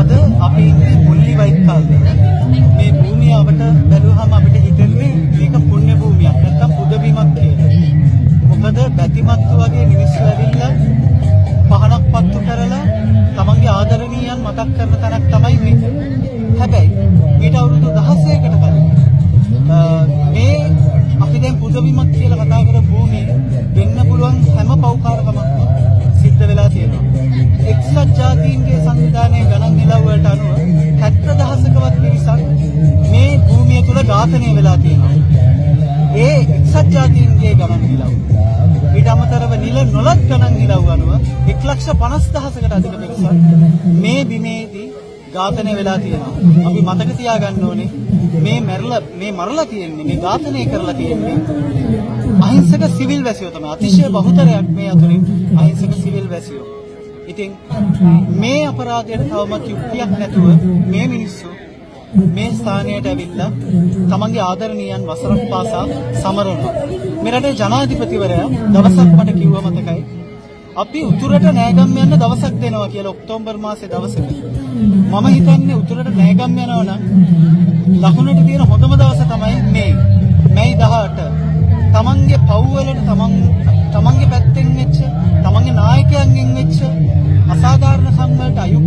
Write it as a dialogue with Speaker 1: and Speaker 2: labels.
Speaker 1: අද අපි ඉන්නේ මුල්ලිවයිත් කාලේ. මේ භූමිය අපට බැලුවහම අපිට හිතෙන්නේ මේක පුණ්‍ය භූමියක් නැත්නම් පුදබිමක් කියලා. මොකද බැතිමත්තු වගේ මිනිස්සු ඇවිල්ලා පහනක් පත්තු කරලා තමන්ගේ ආදරණීයන් මතක් කරන තැනක් තමයි මේක. හැබැයි ඊට අවුරුදු 16කට කලින් මේ අපි දැන් පුදබිමක් කියලා කතා කර භූමිය වෙන්න පුළුවන් හැම පෞකාරකමක්ම සිද්ධ වෙලා තියෙනවා. එක්සත් ජාතීන්ගේ සංවිධානයේ ගණන් නිලව් වලට අනුව 70000කවත් පිරිසක් මේ භූමිය තුල ඝාතනය වෙලා තියෙනවා. ඒ එක්සත් ජාතීන්ගේ ගණන් නිලව්. ඊට අමතරව නිල නොලත් ගණන් නිලව් අනුව 1,50,000කට අධික පිරිසක් මේ බිමේදී ඝාතනය වෙලා තියෙනවා. අපි මතක තියාගන්න ඕනේ මේ මරලා තියෙන්නේ මේ ඝාතනය කරලා තියෙන්නේ අහිංසක සිවිල් වැසියෝ තමයි. අතිශය බහුතරයක් මේ අතුරින් අහිංසක සිවිල් වැසියෝ. ඉතින් මේ අපරාධයට තවමත් යුක්තියක් නැතුව මේ මිනිස්සු මේ ස්ථානයට ඇවිල්ලා තමන්ගේ ආදරණීයන් වසරක් පාසා සමරනවා. මේ රටේ ජනාධිපතිවරයා දවසක් මට කිව්ව මතකයි අපි උතුරට නෑගම් යන්න දවසක් දෙනවා කියලා ඔක්තෝබර් මාසේ දවසක. මම හිතන්නේ උතුරට නෑගම් යනවා නම් ලකුණට තියෙන හොඳම දවස තමයි මැයි 18. තමන්ගේ පව්වලට තමන්ගේ පැත්තෙන් වෙච්ච තමන්ගේ නායකයන්ගෙන් වෙච්ච අසාධාරණ සම්වලට අයුක්ති